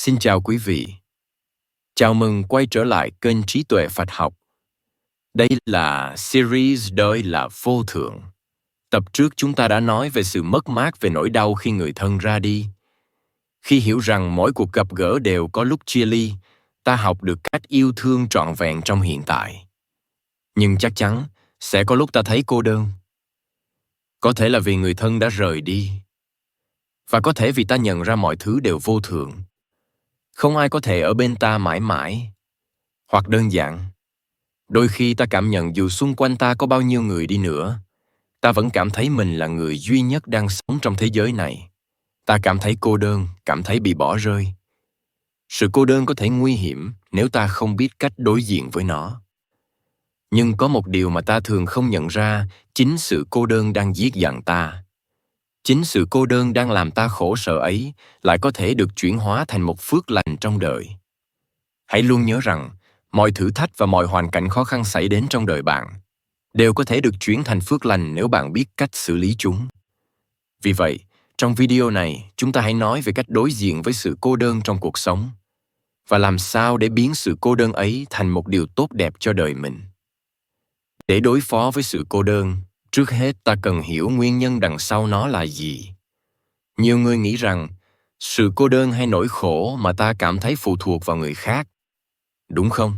Xin chào quý vị. Chào mừng quay trở lại kênh Trí Tuệ Phật học. Đây là series Đời là vô thượng. Tập trước chúng ta đã nói về sự mất mát về nỗi đau khi người thân ra đi. Khi hiểu rằng mỗi cuộc gặp gỡ đều có lúc chia ly, ta học được cách yêu thương trọn vẹn trong hiện tại. Nhưng chắc chắn sẽ có lúc ta thấy cô đơn. Có thể là vì người thân đã rời đi. Và có thể vì ta nhận ra mọi thứ đều vô thường. Không ai có thể ở bên ta mãi mãi. Hoặc đơn giản, đôi khi ta cảm nhận dù xung quanh ta có bao nhiêu người đi nữa, ta vẫn cảm thấy mình là người duy nhất đang sống trong thế giới này. Ta cảm thấy cô đơn, cảm thấy bị bỏ rơi. Sự cô đơn có thể nguy hiểm nếu ta không biết cách đối diện với nó. Nhưng có một điều mà ta thường không nhận ra, chính sự cô đơn đang giết dần ta. Chính sự cô đơn đang làm ta khổ sở ấy lại có thể được chuyển hóa thành một phước lành trong đời. Hãy luôn nhớ rằng, mọi thử thách và mọi hoàn cảnh khó khăn xảy đến trong đời bạn đều có thể được chuyển thành phước lành nếu bạn biết cách xử lý chúng. Vì vậy, trong video này, chúng ta hãy nói về cách đối diện với sự cô đơn trong cuộc sống và làm sao để biến sự cô đơn ấy thành một điều tốt đẹp cho đời mình. Để đối phó với sự cô đơn, trước hết ta cần hiểu nguyên nhân đằng sau nó là gì. Nhiều người nghĩ rằng, sự cô đơn hay nỗi khổ mà ta cảm thấy phụ thuộc vào người khác. Đúng không?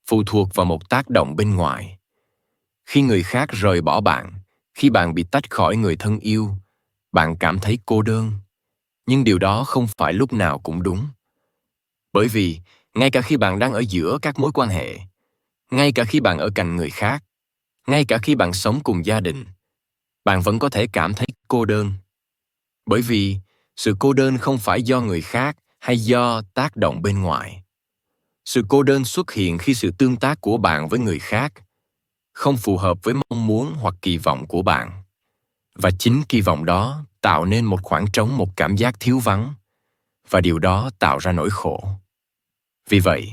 Phụ thuộc vào một tác động bên ngoài. Khi người khác rời bỏ bạn, khi bạn bị tách khỏi người thân yêu, bạn cảm thấy cô đơn. Nhưng điều đó không phải lúc nào cũng đúng. Bởi vì, ngay cả khi bạn đang ở giữa các mối quan hệ, ngay cả khi bạn ở cạnh người khác, ngay cả khi bạn sống cùng gia đình, bạn vẫn có thể cảm thấy cô đơn. Bởi vì, sự cô đơn không phải do người khác hay do tác động bên ngoài. Sự cô đơn xuất hiện khi sự tương tác của bạn với người khác không phù hợp với mong muốn hoặc kỳ vọng của bạn. Và chính kỳ vọng đó tạo nên một khoảng trống, một cảm giác thiếu vắng, và điều đó tạo ra nỗi khổ. Vì vậy,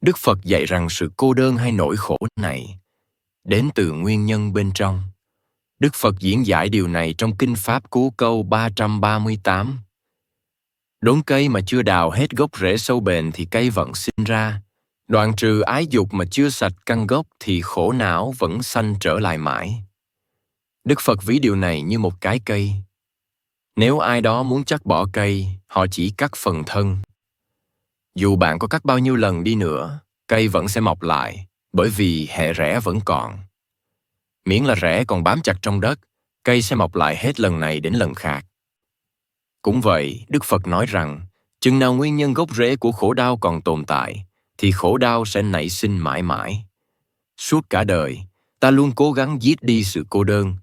Đức Phật dạy rằng sự cô đơn hay nỗi khổ này đến từ nguyên nhân bên trong. Đức Phật diễn giải điều này trong Kinh Pháp Cú câu 338. Đốn cây mà chưa đào hết gốc rễ sâu bền thì cây vẫn sinh ra. Đoạn trừ ái dục mà chưa sạch căn gốc thì khổ não vẫn sanh trở lại mãi. Đức Phật ví điều này như một cái cây. Nếu ai đó muốn chặt bỏ cây, họ chỉ cắt phần thân. Dù bạn có cắt bao nhiêu lần đi nữa, cây vẫn sẽ mọc lại, bởi vì hệ rễ vẫn còn. Miễn là rễ còn bám chặt trong đất, cây sẽ mọc lại hết lần này đến lần khác. Cũng vậy, Đức Phật nói rằng, chừng nào nguyên nhân gốc rễ của khổ đau còn tồn tại, thì khổ đau sẽ nảy sinh mãi mãi. Suốt cả đời, ta luôn cố gắng giết đi sự cô đơn,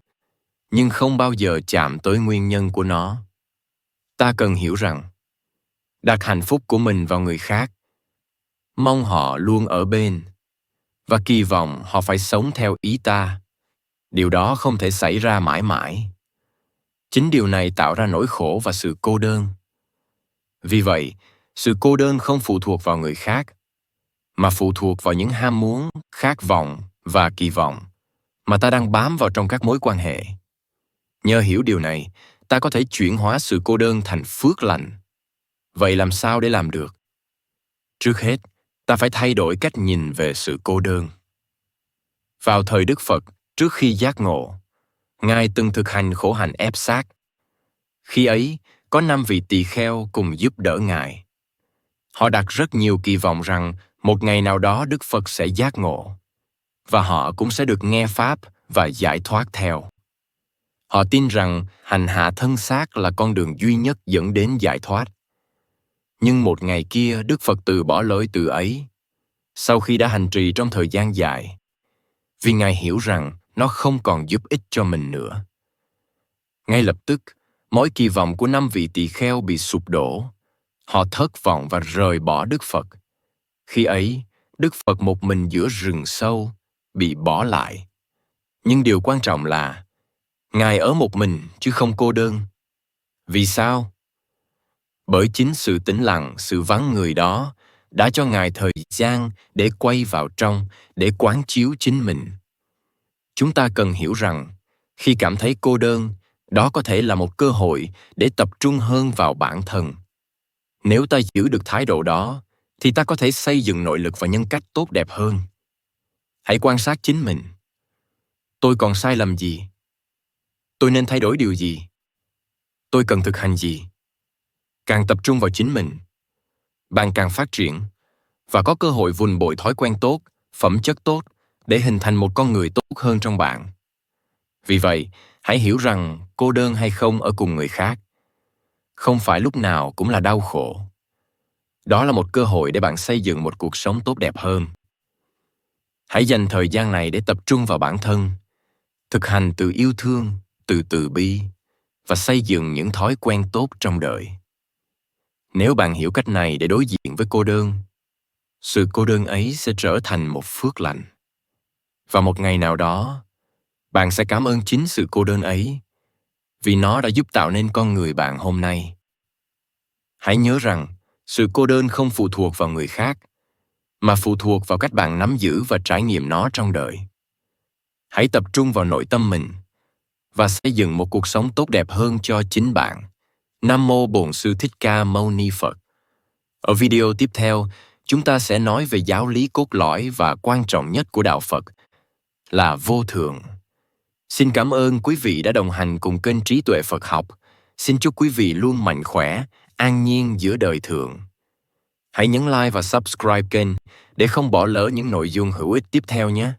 nhưng không bao giờ chạm tới nguyên nhân của nó. Ta cần hiểu rằng, đặt hạnh phúc của mình vào người khác, mong họ luôn ở bên, và kỳ vọng họ phải sống theo ý ta, điều đó không thể xảy ra mãi mãi. Chính điều này tạo ra nỗi khổ và sự cô đơn. Vì vậy, sự cô đơn không phụ thuộc vào người khác, mà phụ thuộc vào những ham muốn, khát vọng và kỳ vọng mà ta đang bám vào trong các mối quan hệ. Nhờ hiểu điều này, ta có thể chuyển hóa sự cô đơn thành phước lành. Vậy làm sao để làm được? Trước hết, ta phải thay đổi cách nhìn về sự cô đơn. Vào thời Đức Phật, trước khi giác ngộ, Ngài từng thực hành khổ hạnh ép xác. Khi ấy, có 5 vị tỳ kheo cùng giúp đỡ Ngài. Họ đặt rất nhiều kỳ vọng rằng một ngày nào đó Đức Phật sẽ giác ngộ, và họ cũng sẽ được nghe Pháp và giải thoát theo. Họ tin rằng hành hạ thân xác là con đường duy nhất dẫn đến giải thoát. Nhưng một ngày kia Đức Phật từ bỏ lối từ ấy, sau khi đã hành trì trong thời gian dài, vì Ngài hiểu rằng nó không còn giúp ích cho mình nữa. Ngay lập tức, mọi kỳ vọng của 5 vị tỳ kheo bị sụp đổ. Họ thất vọng và rời bỏ Đức Phật. Khi ấy, Đức Phật một mình giữa rừng sâu, bị bỏ lại. Nhưng điều quan trọng là, Ngài ở một mình chứ không cô đơn. Vì sao? Bởi chính sự tĩnh lặng, sự vắng người đó đã cho Ngài thời gian để quay vào trong, để quán chiếu chính mình. Chúng ta cần hiểu rằng, khi cảm thấy cô đơn, đó có thể là một cơ hội để tập trung hơn vào bản thân. Nếu ta giữ được thái độ đó, thì ta có thể xây dựng nội lực và nhân cách tốt đẹp hơn. Hãy quan sát chính mình. Tôi còn sai lầm gì? Tôi nên thay đổi điều gì? Tôi cần thực hành gì? Càng tập trung vào chính mình, bạn càng phát triển và có cơ hội vun bồi thói quen tốt, phẩm chất tốt để hình thành một con người tốt hơn trong bạn. Vì vậy, hãy hiểu rằng cô đơn hay không ở cùng người khác không phải lúc nào cũng là đau khổ. Đó là một cơ hội để bạn xây dựng một cuộc sống tốt đẹp hơn. Hãy dành thời gian này để tập trung vào bản thân, thực hành từ yêu thương, từ từ bi và xây dựng những thói quen tốt trong đời. Nếu bạn hiểu cách này để đối diện với cô đơn, sự cô đơn ấy sẽ trở thành một phước lành. Và một ngày nào đó, bạn sẽ cảm ơn chính sự cô đơn ấy vì nó đã giúp tạo nên con người bạn hôm nay. Hãy nhớ rằng, sự cô đơn không phụ thuộc vào người khác, mà phụ thuộc vào cách bạn nắm giữ và trải nghiệm nó trong đời. Hãy tập trung vào nội tâm mình và xây dựng một cuộc sống tốt đẹp hơn cho chính bạn. Nam Mô Bổn Sư Thích Ca Mâu Ni Phật. Ở video tiếp theo, chúng ta sẽ nói về giáo lý cốt lõi và quan trọng nhất của Đạo Phật là vô thường. Xin cảm ơn quý vị đã đồng hành cùng kênh Trí Tuệ Phật Học. Xin chúc quý vị luôn mạnh khỏe, an nhiên giữa đời thường. Hãy nhấn like và subscribe kênh để không bỏ lỡ những nội dung hữu ích tiếp theo nhé.